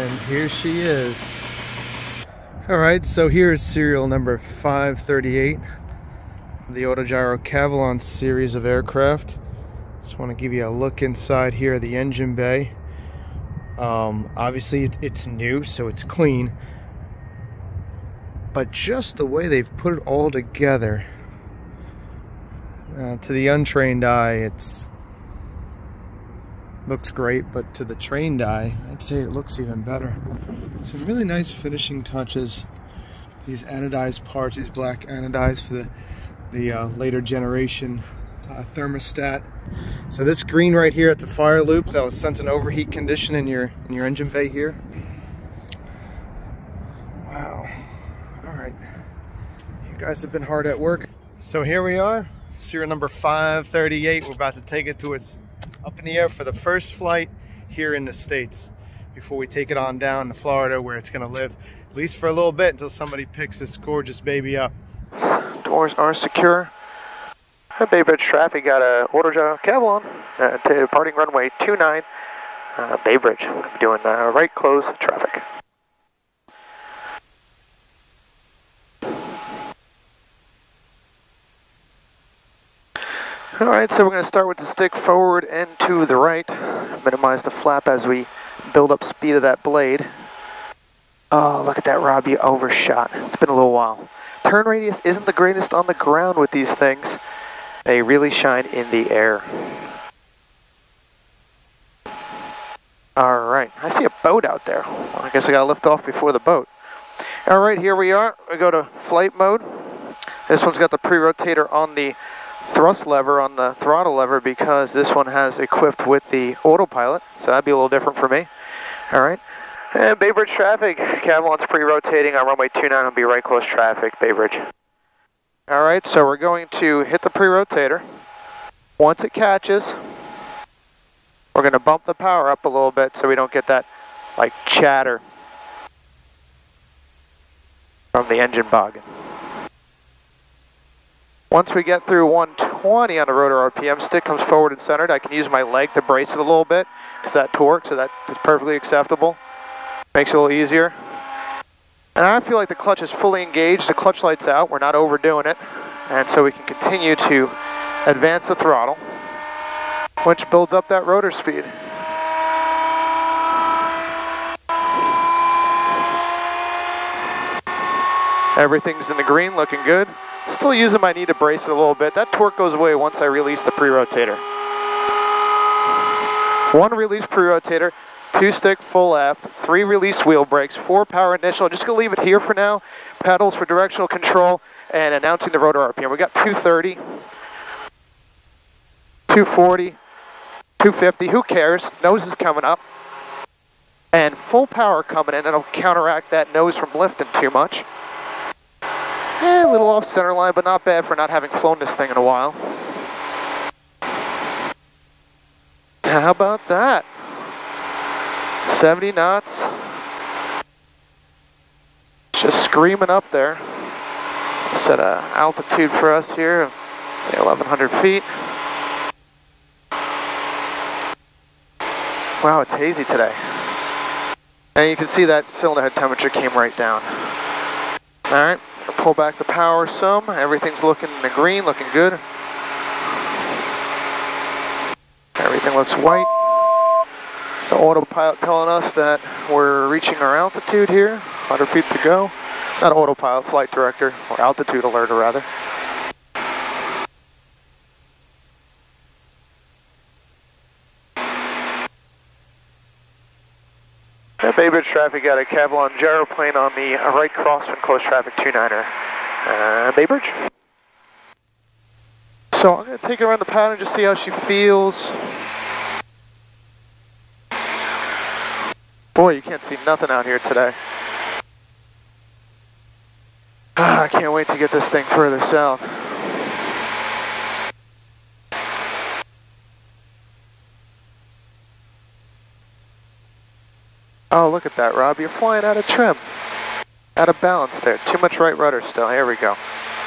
And here she is. Alright, so here is serial number 538, the AutoGyro Cavalon series of aircraft. Just want to give you a look inside here of the engine bay. Obviously it's new, so it's clean, but just the way they've put it all together, to the untrained eye, it's looks great, but to the trained eye, I'd say it looks even better. Some really nice finishing touches. These anodized parts, these black anodized for the later generation thermostat. So this green right here at the fire loop, that'll sense an overheat condition in your engine bay here. Wow. All right, you guys have been hard at work. So here we are, serial number 538. We're about to take it to its up in the air for the first flight here in the States before we take it on down to Florida, where it's going to live at least for a little bit until somebody picks this gorgeous baby up. Doors are secure. Bay Bridge traffic got a AutoGyro Cavalon departing runway 29 Bay Bridge. I'm doing right close traffic. Alright, so we're going to start with the stick forward and to the right. Minimize the flap as we build up speed of that blade. Oh, look at that, Rob, you overshot. It's been a little while. Turn radius isn't the greatest on the ground with these things. They really shine in the air. Alright, I see a boat out there. Well, I guess I got to lift off before the boat. Alright, here we are. We go to flight mode. This one's got the pre-rotator on the thrust lever, on the throttle lever, because this one has equipped with the autopilot, so that'd be a little different for me. Alright, and Bay Bridge traffic, Cavalon's pre-rotating on runway 29, will be right close traffic, Bay Bridge. Alright, so we're going to hit the pre-rotator. Once it catches, we're going to bump the power up a little bit so we don't get that like chatter from the engine bogging. Once we get through 120 on the rotor RPM, stick comes forward and centered. I can use my leg to brace it a little bit because that torque, so that is perfectly acceptable. Makes it a little easier. And I feel like the clutch is fully engaged. The clutch light's out. We're not overdoing it. And so we can continue to advance the throttle, which builds up that rotor speed. Everything's in the green, looking good. Still using my knee to brace it a little bit. That torque goes away once I release the pre-rotator. One release pre-rotator, 2 stick full left, 3 release wheel brakes, 4 power initial. I'm just going to leave it here for now. Pedals for directional control and announcing the rotor RPM. We got 230, 240, 250. Who cares? Nose is coming up. And full power coming in. It'll counteract that nose from lifting too much. A little off center line, but not bad for not having flown this thing in a while. How about that? 70 knots. Just screaming up there. Set a altitude for us here, say 1,100 feet. Wow, it's hazy today. And you can see that cylinder head temperature came right down. All right. Pull back the power some. Everything's looking in the green, looking good. Everything looks white. The autopilot telling us that we're reaching our altitude here. 100 feet to go. Not autopilot, flight director, or altitude alerter rather. Bay Bridge traffic got a Cavalon gyroplane on the right crosswind close traffic 29er. Bay Bridge. So I'm going to take her around the pattern, just see how she feels. Boy, you can't see nothing out here today. I can't wait to get this thing further south. Oh, look at that, Rob. You're flying out of trim. Out of balance there. Too much right rudder still. Here we go.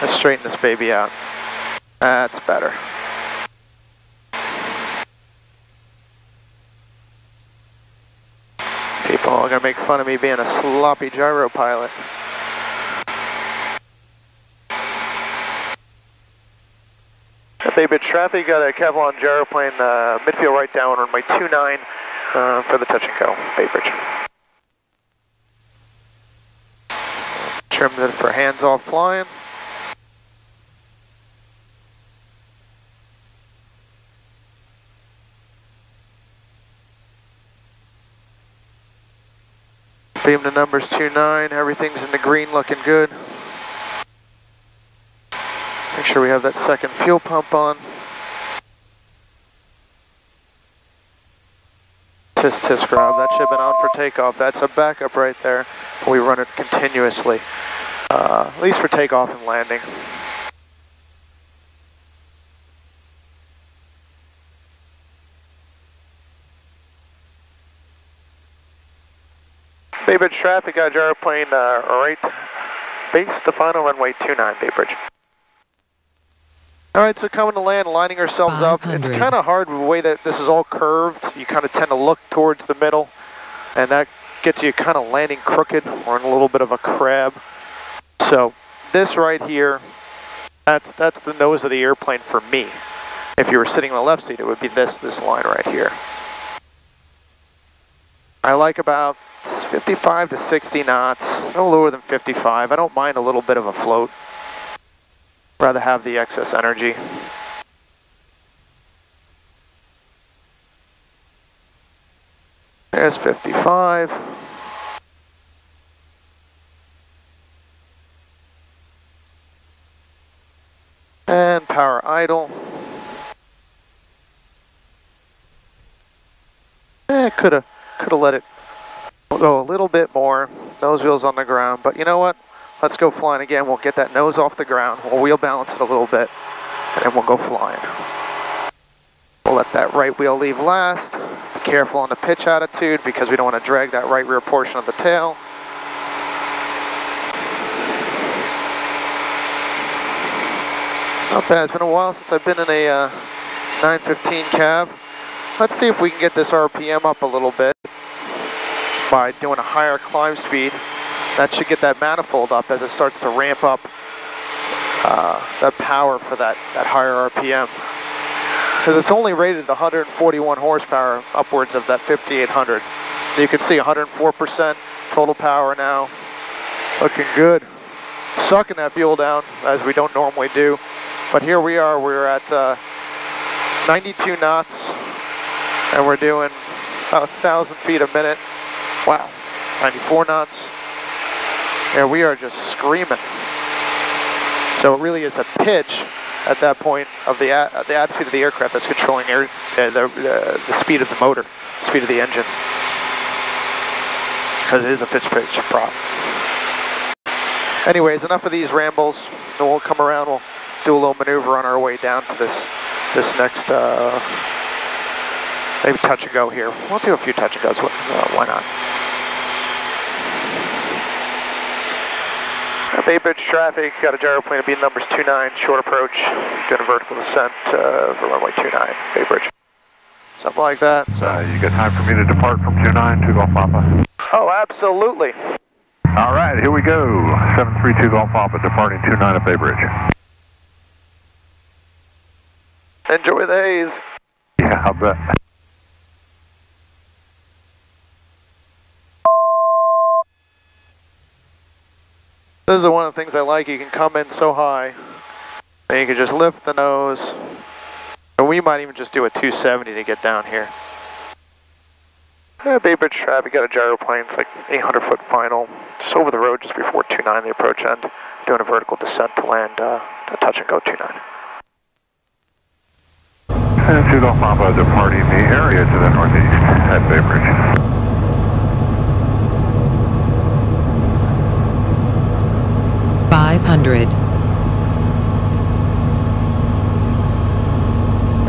Let's straighten this baby out. That's better. People are gonna make fun of me being a sloppy gyro pilot. Bay Bridge traffic, got a Cavalon gyro plane, midfield right down runway 29 for the touch and go, Bay Bridge. Trimmed it for hands-off flying. Beam to numbers 29, everything's in the green, looking good. Make sure we have that second fuel pump on. Tisk grab, that should have been on for takeoff. That's a backup right there. We run it continuously, at least for takeoff and landing. Bay Bridge traffic, got a gyro plane right base to final runway 29, Bay Bridge. All right, so coming to land, lining ourselves up. It's kind of hard the way that this is all curved. You kind of tend to look towards the middle, and that gets you kind of landing crooked or in a little bit of a crab. So this right here, that's the nose of the airplane for me. If you were sitting in the left seat, it would be this line right here. I like about 55 to 60 knots, no lower than 55. I don't mind a little bit of a float. Rather have the excess energy. There's 55. And power idle. Could have let it go a little bit more. Nose wheels on the ground, but you know what? Let's go flying again. We'll get that nose off the ground. We'll wheel balance it a little bit, and then we'll go flying. We'll let that right wheel leave last. Be careful on the pitch attitude because we don't want to drag that right rear portion of the tail. Not bad. It's been a while since I've been in a 915 cab. Let's see if we can get this RPM up a little bit by doing a higher climb speed. That should get that manifold up as it starts to ramp up that power for that higher RPM. Because it's only rated 141 horsepower upwards of that 5800. You can see 104% total power now. Looking good. Sucking that fuel down as we don't normally do. But here we are, we're at 92 knots and we're doing about 1,000 feet a minute. Wow, 94 knots. And we are just screaming. So it really is a pitch at that point of the attitude of the aircraft that's controlling the speed of the motor, speed of the engine. Because it is a pitch prop. Anyways, enough of these rambles. Then we'll come around, we'll do a little maneuver on our way down to this next, maybe touch and go here. We'll do a few touch and goes, why not? Bay Bridge traffic, got a gyro plane to be numbers 29, short approach, doing a vertical descent for runway 29, Bay Bridge. Something like that. So. You got time for me to depart from 29, 2 Golf Papa? Oh, absolutely. All right, here we go. 732 Golf Papa, departing 29 at Bay Bridge. Enjoy the haze. Yeah, I'll bet. This is one of the things I like. You can come in so high, and you can just lift the nose. And we might even just do a 270 to get down here. Bay Bridge traffic, got a gyro plane. It's like 800-foot final. Just over the road just before 29, the approach end. Doing a vertical descent to land to touch and go 29. And 2 Golf Papa departing the area to the northeast at Bay Bridge.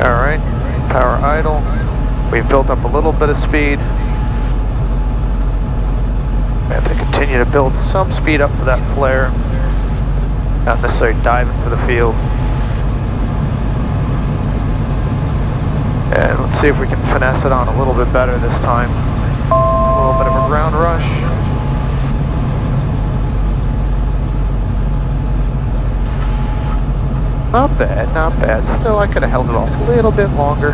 All right, power idle. We've built up a little bit of speed. We have to continue to build some speed up for that flare. Not necessarily diving for the field. And let's see if we can finesse it on a little bit better this time. A little bit of a ground rush. Not bad, not bad. Still, I could have held it off a little bit longer.